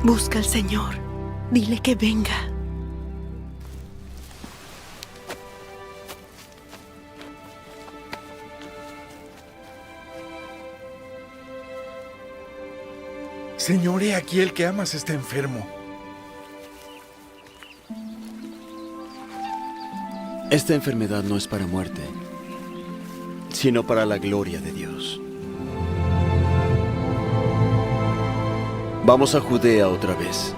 Busca al Señor. Dile que venga. Señor, he aquí el que amas está enfermo. Esta enfermedad no es para muerte, sino para la gloria de Dios. Vamos a Judea otra vez.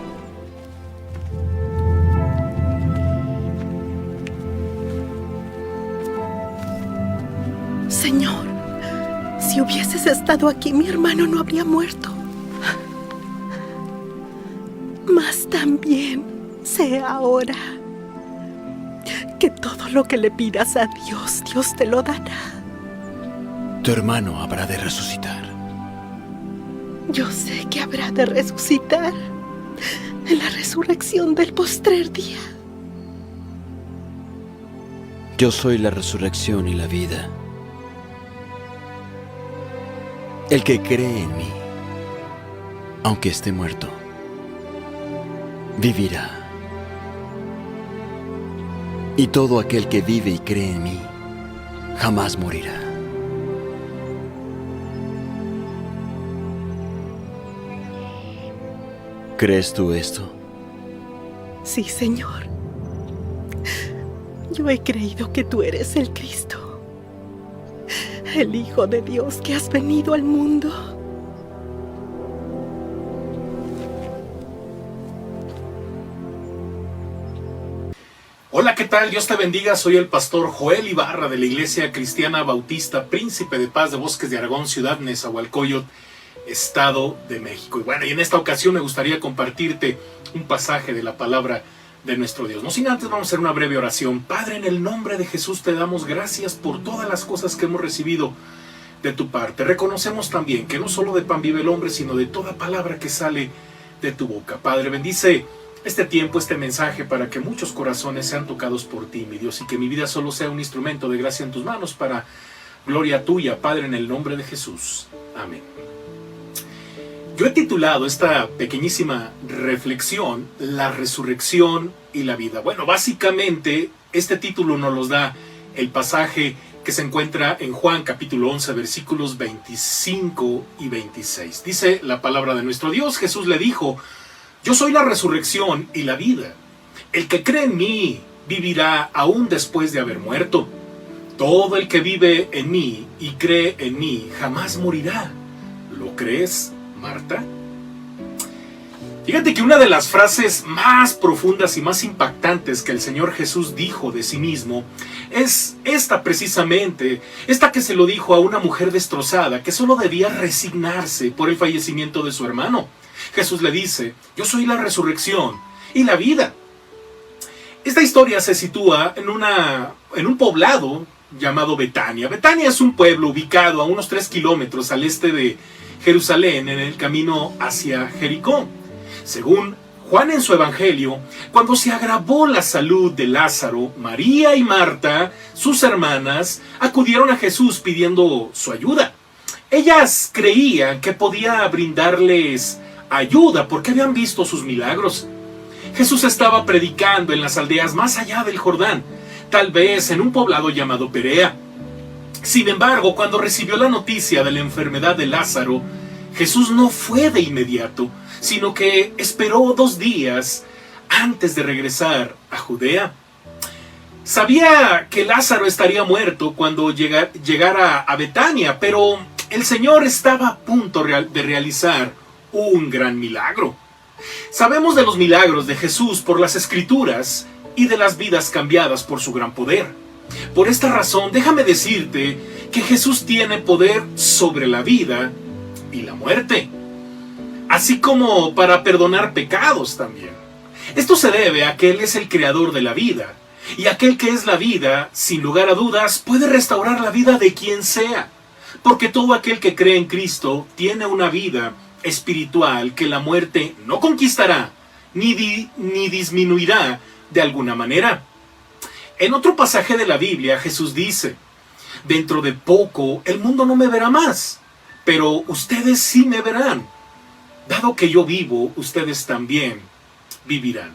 Señor, si hubieses estado aquí, mi hermano no habría muerto. Mas también sé ahora que todo lo que le pidas a Dios, Dios te lo dará. Tu hermano habrá de resucitar. Yo sé que habrá de resucitar en la resurrección del postrer día. Yo soy la resurrección y la vida. El que cree en mí, aunque esté muerto, vivirá. Y todo aquel que vive y cree en mí, jamás morirá. ¿Crees tú esto? Sí, Señor. Yo he creído que tú eres el Cristo, el Hijo de Dios que has venido al mundo. Hola, ¿qué tal? Dios te bendiga. Soy el pastor Joel Ibarra de la Iglesia Cristiana Bautista Príncipe de Paz de Bosques de Aragón, ciudad Nezahualcóyotl, Estado de México. Y bueno, y en esta ocasión me gustaría compartirte un pasaje de la palabra de nuestro Dios. No sin antes vamos a hacer una breve oración. Padre, en el nombre de Jesús te damos gracias por todas las cosas que hemos recibido de tu parte. Reconocemos también que no solo de pan vive el hombre, sino de toda palabra que sale de tu boca. Padre, bendice este tiempo, este mensaje, para que muchos corazones sean tocados por ti, mi Dios, y que mi vida solo sea un instrumento de gracia en tus manos para gloria tuya, Padre, en el nombre de Jesús. Amén. Yo he titulado esta pequeñísima reflexión, La resurrección y la vida. Bueno, básicamente este título nos lo da el pasaje que se encuentra en Juan capítulo 11, versículos 25 y 26. Dice la palabra de nuestro Dios: Jesús le dijo: yo soy la resurrección y la vida. El que cree en mí vivirá aún después de haber muerto. Todo el que vive en mí y cree en mí jamás morirá. ¿Lo crees, Marta? Fíjate que una de las frases más profundas y más impactantes que el Señor Jesús dijo de sí mismo es esta precisamente, esta que se lo dijo a una mujer destrozada que solo debía resignarse por el fallecimiento de su hermano. Jesús le dice: yo soy la resurrección y la vida. Esta historia se sitúa en un poblado llamado Betania. Betania es un pueblo ubicado a unos 3 kilómetros al este de Jerusalén, en el camino hacia Jericó. Según Juan en su evangelio, cuando se agravó la salud de Lázaro, María y Marta, sus hermanas, acudieron a Jesús pidiendo su ayuda. Ellas creían que podía brindarles ayuda porque habían visto sus milagros. Jesús estaba predicando en las aldeas más allá del Jordán, tal vez en un poblado llamado Perea. Sin embargo, cuando recibió la noticia de la enfermedad de Lázaro, Jesús no fue de inmediato, sino que esperó 2 días antes de regresar a Judea. Sabía que Lázaro estaría muerto cuando llegara a Betania, pero el Señor estaba a punto de realizar un gran milagro. Sabemos de los milagros de Jesús por las Escrituras y de las vidas cambiadas por su gran poder. Por esta razón, déjame decirte que Jesús tiene poder sobre la vida y la muerte, así como para perdonar pecados también. Esto se debe a que Él es el creador de la vida, y aquel que es la vida, sin lugar a dudas, puede restaurar la vida de quien sea, porque todo aquel que cree en Cristo tiene una vida espiritual que la muerte no conquistará ni disminuirá de alguna manera. En otro pasaje de la Biblia, Jesús dice: dentro de poco el mundo no me verá más, pero ustedes sí me verán. dado que yo vivo, ustedes también vivirán.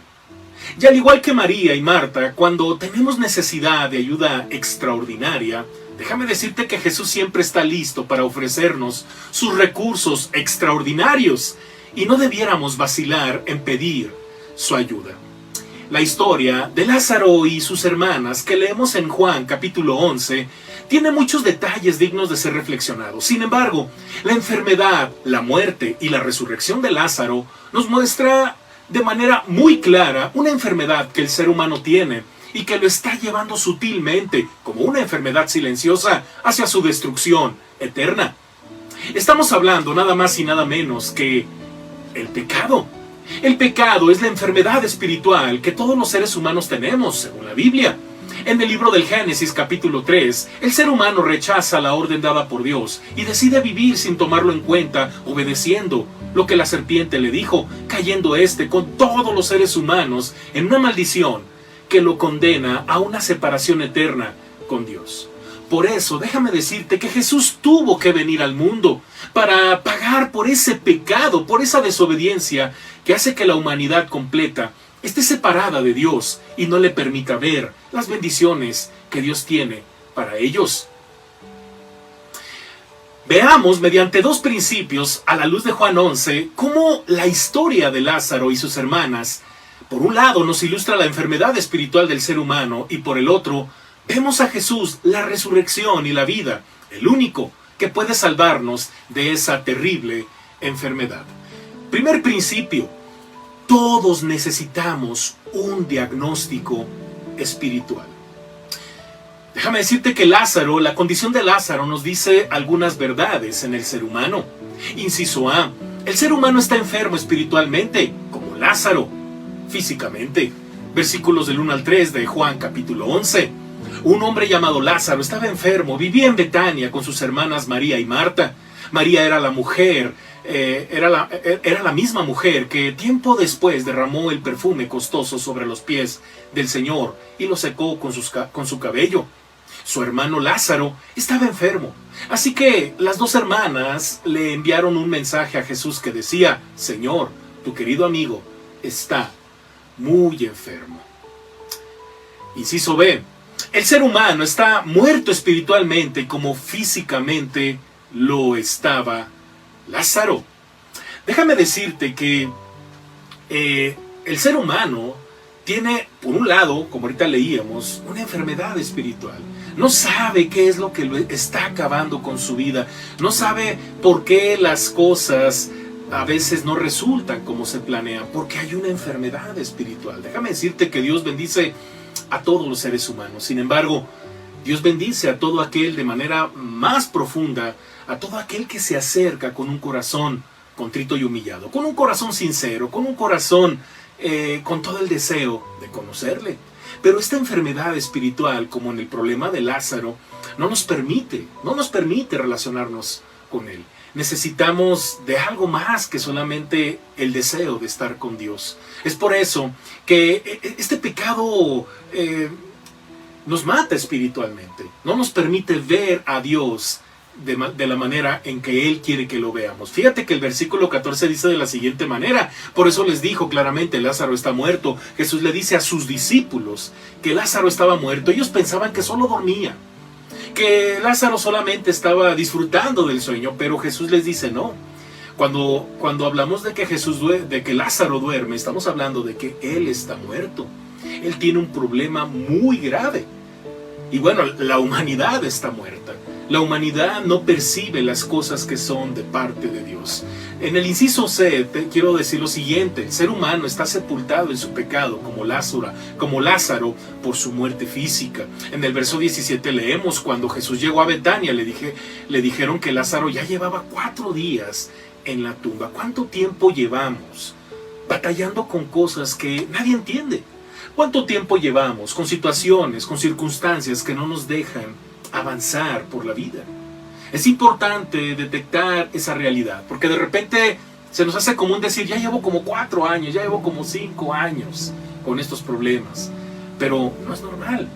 Y al igual que María y Marta, cuando tenemos necesidad de ayuda extraordinaria, déjame decirte que Jesús siempre está listo para ofrecernos sus recursos extraordinarios y no debiéramos vacilar en pedir su ayuda. La historia de Lázaro y sus hermanas que leemos en Juan capítulo 11 tiene muchos detalles dignos de ser reflexionados. Sin embargo, la enfermedad, la muerte y la resurrección de Lázaro nos muestra de manera muy clara una enfermedad que el ser humano tiene y que lo está llevando sutilmente, como una enfermedad silenciosa, hacia su destrucción eterna. Estamos hablando nada más y nada menos que el pecado. El pecado es la enfermedad espiritual que todos los seres humanos tenemos, según la Biblia. En el libro del Génesis capítulo 3, el ser humano rechaza la orden dada por Dios y decide vivir sin tomarlo en cuenta, obedeciendo lo que la serpiente le dijo, cayendo con todos los seres humanos en una maldición que lo condena a una separación eterna con Dios. Por eso, déjame decirte que Jesús tuvo que venir al mundo para pagar por ese pecado, por esa desobediencia que hace que la humanidad completa esté separada de Dios y no le permita ver las bendiciones que Dios tiene para ellos. Veamos mediante dos principios a la luz de Juan 11 cómo la historia de Lázaro y sus hermanas, por un lado nos ilustra la enfermedad espiritual del ser humano y por el otro vemos a Jesús, la resurrección y la vida, el único que puede salvarnos de esa terrible enfermedad. Primer principio, todos necesitamos un diagnóstico espiritual. Déjame decirte que Lázaro, la condición de Lázaro nos dice algunas verdades en el ser humano. Inciso A, el ser humano está enfermo espiritualmente, como Lázaro, físicamente. Versículos del 1 al 3 de Juan capítulo 11. Un hombre llamado Lázaro estaba enfermo, vivía en Betania con sus hermanas María y Marta. María era la mujer, era la misma mujer que tiempo después derramó el perfume costoso sobre los pies del Señor y lo secó con su cabello. Su hermano Lázaro estaba enfermo, así que las dos hermanas le enviaron un mensaje a Jesús que decía: Señor, tu querido amigo está muy enfermo. Inciso B, el ser humano está muerto espiritualmente como físicamente lo estaba Lázaro. Déjame decirte que el ser humano tiene, por un lado, como ahorita leíamos, una enfermedad espiritual. No sabe qué es lo que lo está acabando con su vida. No sabe por qué las cosas a veces no resultan como se planean, porque hay una enfermedad espiritual. Déjame decirte que Dios bendice a todos los seres humanos. Sin embargo, Dios bendice a todo aquel de manera más profunda, a todo aquel que se acerca con un corazón contrito y humillado, con un corazón sincero, con un corazón con todo el deseo de conocerle. Pero esta enfermedad espiritual, como en el problema de Lázaro, no nos permite relacionarnos con él. Necesitamos de algo más que solamente el deseo de estar con Dios. Es por eso que este pecado nos mata espiritualmente. No nos permite ver a Dios de la manera en que Él quiere que lo veamos. Fíjate que el versículo 14 dice de la siguiente manera: por eso les dijo claramente, Lázaro está muerto. Jesús le dice a sus discípulos que Lázaro estaba muerto. Ellos pensaban que solo dormía, que Lázaro solamente estaba disfrutando del sueño, pero Jesús les dice no. Cuando hablamos de que Lázaro duerme, estamos hablando de que Él está muerto. Él tiene un problema muy grave. Y bueno, la humanidad está muerta. La humanidad no percibe las cosas que son de parte de Dios. En el inciso C, te quiero decir lo siguiente: el ser humano está sepultado en su pecado como Lázaro por su muerte física. En el verso 17 leemos: cuando Jesús llegó a Betania, le dijeron que Lázaro ya llevaba 4 días en la tumba. ¿Cuánto tiempo llevamos batallando con cosas que nadie entiende? ¿Cuánto tiempo llevamos con situaciones, con circunstancias que no nos dejan avanzar por la vida? Es importante detectar esa realidad, porque de repente se nos hace común decir: ya llevo como 4 años, ya llevo como 5 años con estos problemas. Pero no es normal.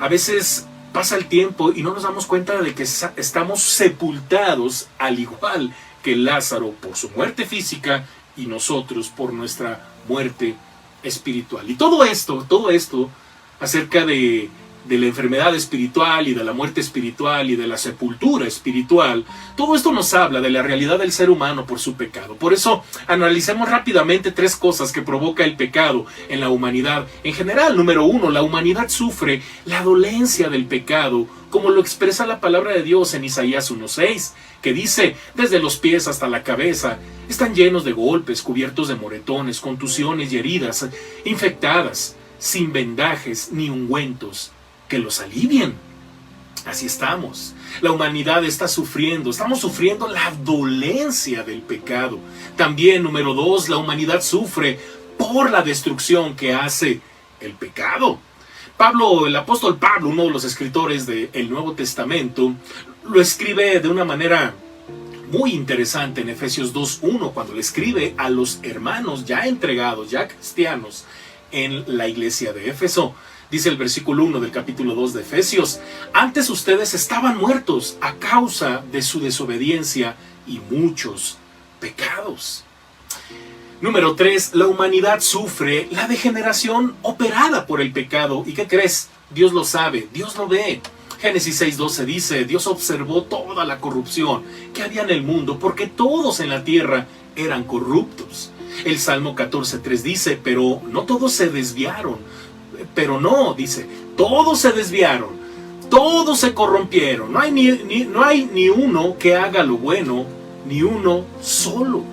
A veces pasa el tiempo y no nos damos cuenta de que estamos sepultados al igual que Lázaro por su muerte física y nosotros por nuestra muerte espiritual. Y todo esto acerca de la enfermedad espiritual y de la muerte espiritual y de la sepultura espiritual, todo esto nos habla de la realidad del ser humano por su pecado. Por eso analicemos rápidamente 3 cosas que provoca el pecado en la humanidad. En general, número 1, la humanidad sufre la dolencia del pecado, como lo expresa la palabra de Dios en Isaías 1:6, que dice: desde los pies hasta la cabeza están llenos de golpes, cubiertos de moretones, contusiones y heridas, infectadas, sin vendajes ni ungüentos que los alivien. Así estamos. La humanidad está sufriendo, estamos sufriendo la dolencia del pecado. También, número 2, la humanidad sufre por la destrucción que hace el pecado. Pablo, el apóstol Pablo, uno de los escritores del Nuevo Testamento, lo escribe de una manera muy interesante en Efesios 2:1, cuando le escribe a los hermanos ya entregados, ya cristianos, en la iglesia de Éfeso. Dice el versículo 1 del capítulo 2 de Efesios: antes ustedes estaban muertos a causa de su desobediencia y muchos pecados. Número 3, la humanidad sufre la degeneración operada por el pecado. ¿Y qué crees? Dios lo sabe, Dios lo ve. Génesis 6:12 dice: Dios observó toda la corrupción que había en el mundo, porque todos en la tierra eran corruptos. El Salmo 14:3 dice: pero no todos se desviaron. Pero no, dice, todos se desviaron, todos se corrompieron. No hay ni uno que haga lo bueno, ni uno solo.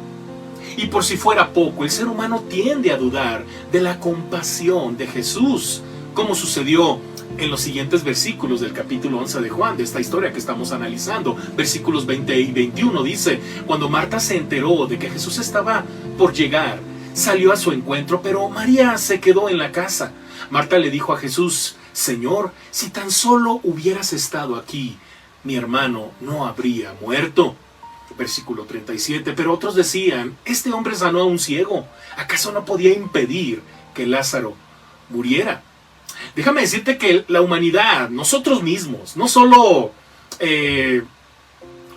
Y por si fuera poco, el ser humano tiende a dudar de la compasión de Jesús, como sucedió en los siguientes versículos del capítulo 11 de Juan, de esta historia que estamos analizando. Versículos 20 y 21 dice: cuando Marta se enteró de que Jesús estaba por llegar, salió a su encuentro, pero María se quedó en la casa. Marta le dijo a Jesús: Señor, si tan solo hubieras estado aquí, mi hermano no habría muerto. Versículo 37, pero otros decían: este hombre sanó a un ciego, ¿acaso no podía impedir que Lázaro muriera? Déjame decirte que la humanidad, nosotros mismos, no solo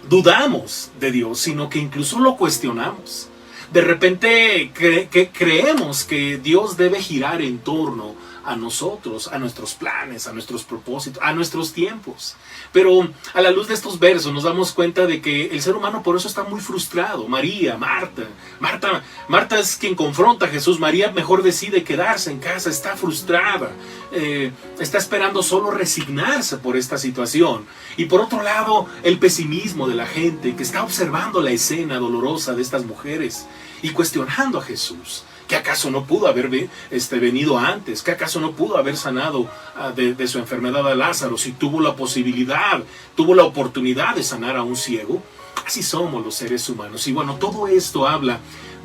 dudamos de Dios, sino que incluso lo cuestionamos. De repente creemos que Dios debe girar en torno a nosotros, a nuestros planes, a nuestros propósitos, a nuestros tiempos. Pero a la luz de estos versos nos damos cuenta de que el ser humano por eso está muy frustrado. Marta es quien confronta a Jesús. María mejor decide quedarse en casa, está frustrada, está esperando solo resignarse por esta situación. Y por otro lado, el pesimismo de la gente que está observando la escena dolorosa de estas mujeres y cuestionando a Jesús. ¿Que acaso no pudo haber venido antes? ¿Que acaso no pudo haber sanado de su enfermedad a Lázaro si tuvo la posibilidad, tuvo la oportunidad de sanar a un ciego? Así somos los seres humanos. Y bueno, todo esto habla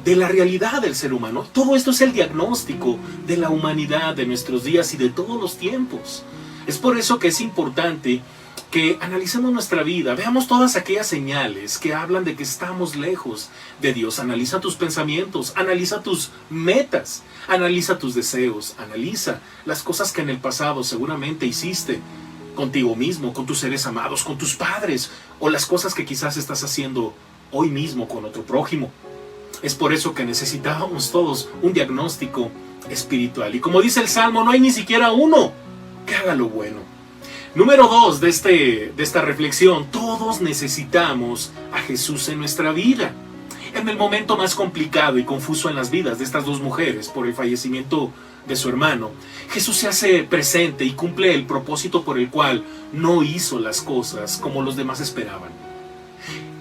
de la realidad del ser humano. Todo esto es el diagnóstico de la humanidad de nuestros días y de todos los tiempos. Es por eso que es importante que analicemos nuestra vida, veamos todas aquellas señales que hablan de que estamos lejos de Dios. Analiza tus pensamientos, analiza tus metas, analiza tus deseos, analiza las cosas que en el pasado seguramente hiciste contigo mismo, con tus seres amados, con tus padres, o las cosas que quizás estás haciendo hoy mismo con otro prójimo. Es por eso que necesitábamos todos un diagnóstico espiritual. Y como dice el Salmo, no hay ni siquiera uno que haga lo bueno. Número 2 de esta reflexión: todos necesitamos a Jesús en nuestra vida. En el momento más complicado y confuso en las vidas de estas dos mujeres por el fallecimiento de su hermano, Jesús se hace presente y cumple el propósito por el cual no hizo las cosas como los demás esperaban.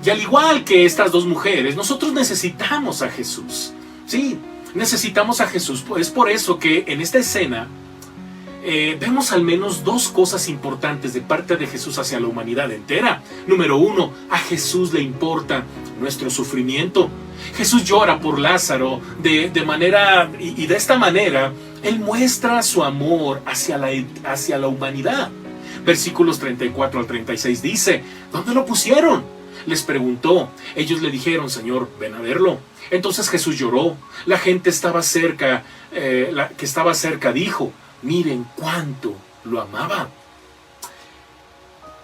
Y al igual que estas dos mujeres, nosotros necesitamos a Jesús. Sí, necesitamos a Jesús. Es por eso que en esta escena vemos al menos 2 cosas importantes de parte de Jesús hacia la humanidad entera. Número 1, a Jesús le importa nuestro sufrimiento. Jesús llora por Lázaro de esta manera Él muestra su amor hacia la humanidad. Versículos 34 al 36 dice: ¿dónde lo pusieron? Les preguntó. Ellos le dijeron: Señor, ven a verlo. Entonces Jesús lloró. La gente que estaba cerca dijo: miren cuánto lo amaba.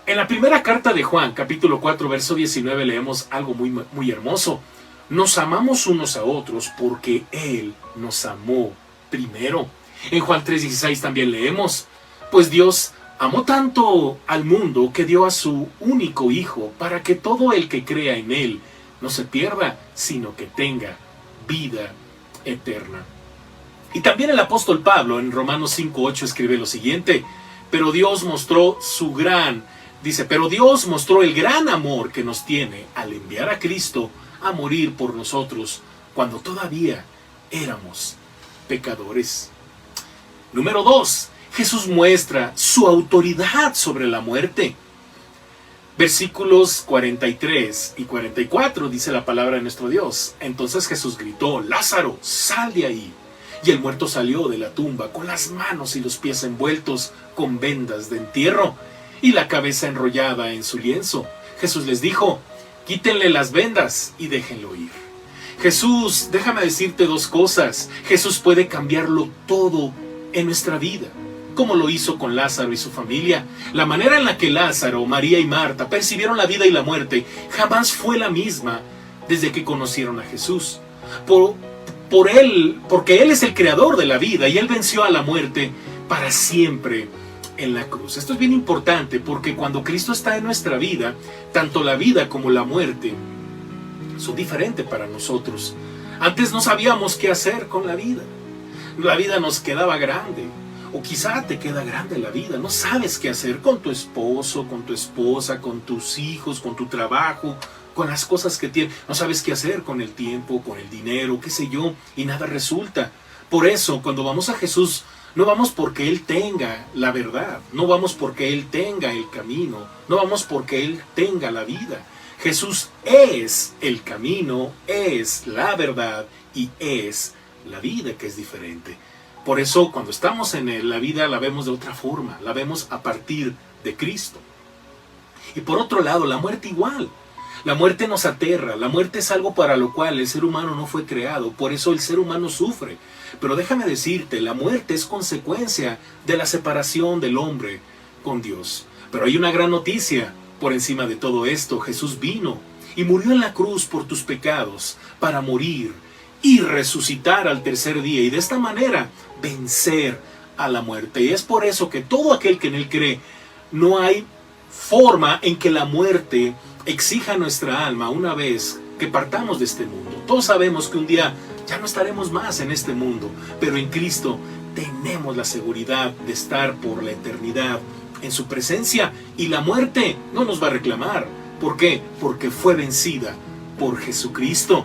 En la primera carta de Juan, capítulo 4, verso 19, leemos algo muy hermoso. Nos amamos unos a otros porque Él nos amó primero. En Juan 3:16 también leemos, pues Dios amó tanto al mundo que dio a su único Hijo para que todo el que crea en Él no se pierda, sino que tenga vida eterna. Y también el apóstol Pablo en Romanos 5:8 escribe lo siguiente, pero Dios mostró el gran amor que nos tiene al enviar a Cristo a morir por nosotros cuando todavía éramos pecadores. Número 2. Jesús muestra su autoridad sobre la muerte. Versículos 43 y 44 dice la palabra de nuestro Dios. Entonces Jesús gritó, Lázaro, sal de ahí. Y el muerto salió de la tumba con las manos y los pies envueltos con vendas de entierro y la cabeza enrollada en su lienzo. Jesús les dijo, quítenle las vendas y déjenlo ir. Jesús, déjame decirte dos cosas. Jesús puede cambiarlo todo en nuestra vida, como lo hizo con Lázaro y su familia. La manera en la que Lázaro, María y Marta percibieron la vida y la muerte jamás fue la misma desde que conocieron a Jesús. Porque Él es el creador de la vida y Él venció a la muerte para siempre en la cruz. Esto es bien importante porque cuando Cristo está en nuestra vida, tanto la vida como la muerte son diferentes para nosotros. Antes no sabíamos qué hacer con la vida. La vida nos quedaba grande. O quizá te queda grande la vida. No sabes qué hacer con tu esposo, con tu esposa, con tus hijos, con tu trabajo, con las cosas que tienes. No sabes qué hacer con el tiempo, con el dinero, qué sé yo, y nada resulta. Por eso, cuando vamos a Jesús, no vamos porque Él tenga la verdad, no vamos porque Él tenga el camino, no vamos porque Él tenga la vida. Jesús es el camino, es la verdad y es la vida, que es diferente. Por eso, cuando estamos en Él, la vida la vemos de otra forma, la vemos a partir de Cristo. Y por otro lado, la muerte igual. La muerte nos aterra, la muerte es algo para lo cual el ser humano no fue creado, por eso el ser humano sufre. Pero déjame decirte, la muerte es consecuencia de la separación del hombre con Dios. Pero hay una gran noticia por encima de todo esto. Jesús vino y murió en la cruz por tus pecados para morir y resucitar al tercer día y de esta manera vencer a la muerte. Y es por eso que todo aquel que en Él cree, no hay forma en que la muerte exija nuestra alma una vez que partamos de este mundo. Todos sabemos que un día ya no estaremos más en este mundo, pero en Cristo tenemos la seguridad de estar por la eternidad en su presencia y la muerte no nos va a reclamar. ¿Por qué? Porque fue vencida por Jesucristo.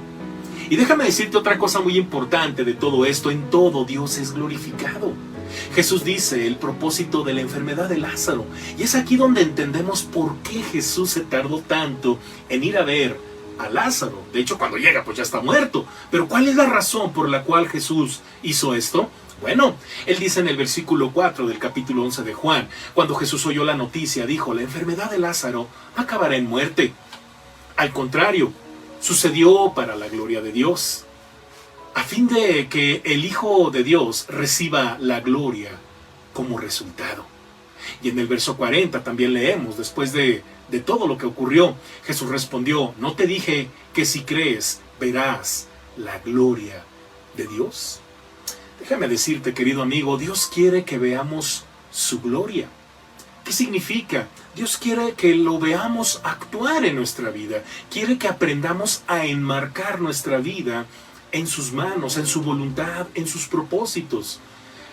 Y déjame decirte otra cosa muy importante de todo esto. En todo Dios es glorificado. Jesús dice el propósito de la enfermedad de Lázaro. Y es aquí donde entendemos por qué Jesús se tardó tanto en ir a ver a Lázaro. De hecho, cuando llega, pues ya está muerto. Pero ¿cuál es la razón por la cual Jesús hizo esto? Bueno, Él dice en el versículo 4 del capítulo 11 de Juan, cuando Jesús oyó la noticia, dijo, la enfermedad de Lázaro no acabará en muerte. Al contrario, sucedió para la gloria de Dios, a fin de que el Hijo de Dios reciba la gloria como resultado. Y en el verso 40 también leemos, después de todo lo que ocurrió, Jesús respondió, ¿no te dije que si crees verás la gloria de Dios? Déjame decirte, querido amigo, Dios quiere que veamos su gloria. ¿Qué significa? Dios quiere que lo veamos actuar en nuestra vida. Quiere que aprendamos a enmarcar nuestra vida en sus manos, en su voluntad, en sus propósitos.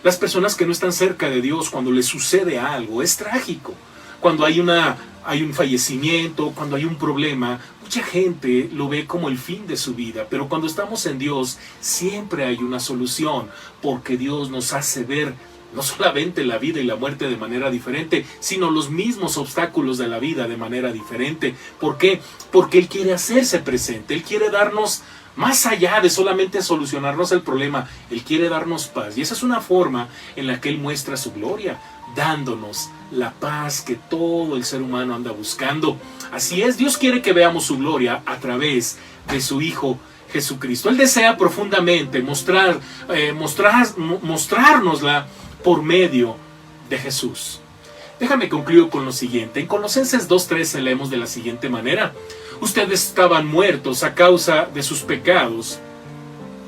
Las personas que no están cerca de Dios, cuando les sucede algo, es trágico. Cuando hay un fallecimiento, cuando hay un problema, mucha gente lo ve como el fin de su vida. Pero cuando estamos en Dios, siempre hay una solución, porque Dios nos hace ver no solamente la vida y la muerte de manera diferente, sino los mismos obstáculos de la vida de manera diferente. ¿Por qué? Porque Él quiere hacerse presente. Él quiere darnos, más allá de solamente solucionarnos el problema, Él quiere darnos paz. Y esa es una forma en la que Él muestra su gloria, dándonos la paz que todo el ser humano anda buscando. Así es, Dios quiere que veamos su gloria a través de su Hijo Jesucristo. Él desea profundamente mostrárnosla por medio de Jesús. Déjame concluir con lo siguiente. En Colosenses 2:13 leemos de la siguiente manera: Ustedes estaban muertos a causa de sus pecados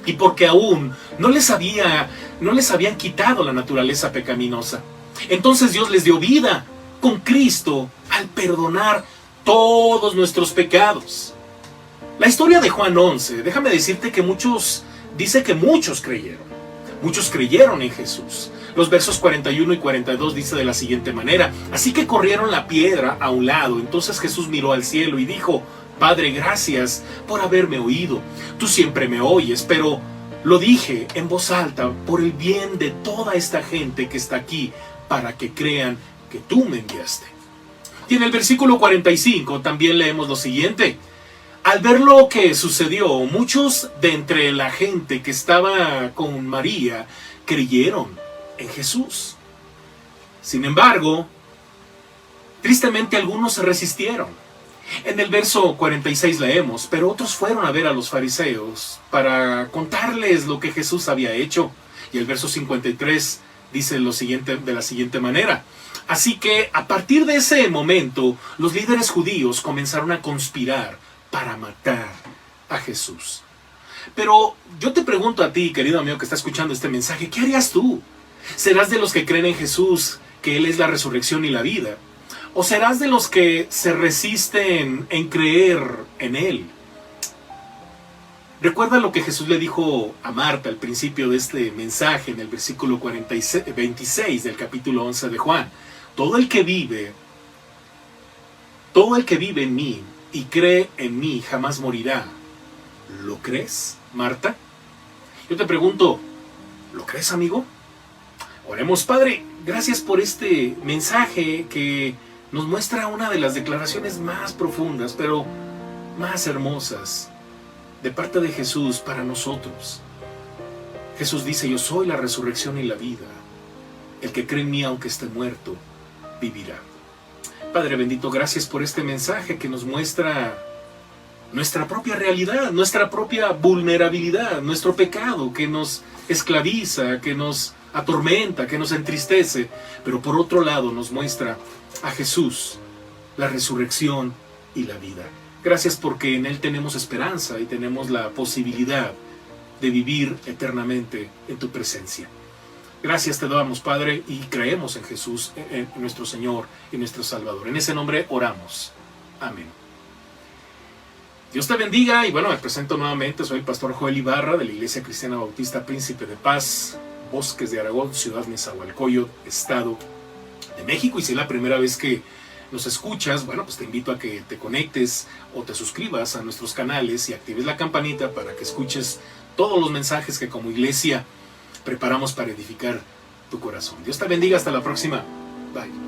y porque aún no les habían quitado la naturaleza pecaminosa. Entonces Dios les dio vida con Cristo al perdonar todos nuestros pecados. La historia de Juan 11, déjame decirte que muchos creyeron. Muchos creyeron en Jesús. Los versos 41 y 42 dice de la siguiente manera: así que corrieron la piedra a un lado. Entonces Jesús miró al cielo y dijo: Padre, gracias por haberme oído. Tú siempre me oyes, pero lo dije en voz alta por el bien de toda esta gente que está aquí, para que crean que tú me enviaste. Y en el versículo 45 también leemos lo siguiente: al ver lo que sucedió, muchos de entre la gente que estaba con María creyeron en Jesús. Sin embargo, tristemente algunos se resistieron. En el verso 46 leemos: pero otros fueron a ver a los fariseos para contarles lo que Jesús había hecho. Y el verso 53 dice de la siguiente manera: así que a partir de ese momento, los líderes judíos comenzaron a conspirar para matar a Jesús. Pero yo te pregunto a ti, querido amigo que está escuchando este mensaje, ¿qué harías tú? ¿Serás de los que creen en Jesús, que Él es la resurrección y la vida? ¿O serás de los que se resisten en creer en Él? Recuerda lo que Jesús le dijo a Marta al principio de este mensaje, en el versículo 26 del capítulo 11 de Juan. Todo el que vive en mí y cree en mí jamás morirá. ¿Lo crees, Marta? Yo te pregunto, ¿lo crees, amigo? Oremos. Padre, gracias por este mensaje que nos muestra una de las declaraciones más profundas, pero más hermosas, de parte de Jesús para nosotros. Jesús dice: yo soy la resurrección y la vida. El que cree en mí, aunque esté muerto, vivirá. Padre bendito, gracias por este mensaje que nos muestra nuestra propia realidad, nuestra propia vulnerabilidad, nuestro pecado que nos esclaviza, que nos atormenta, que nos entristece, pero por otro lado nos muestra a Jesús, la resurrección y la vida. Gracias porque en Él tenemos esperanza y tenemos la posibilidad de vivir eternamente en tu presencia. Gracias te damos, Padre, y creemos en Jesús, en nuestro Señor y nuestro Salvador. En ese nombre oramos. Amén. Dios te bendiga. Y bueno, me presento nuevamente. Soy el pastor Joel Ibarra de la Iglesia Cristiana Bautista Príncipe de Paz, Bosques de Aragón, Ciudad Nezahualcóyotl, Estado de México. Y si es la primera vez que nos escuchas, bueno, pues te invito a que te conectes o te suscribas a nuestros canales y actives la campanita para que escuches todos los mensajes que como iglesia preparamos para edificar tu corazón. Dios te bendiga. Hasta la próxima. Bye.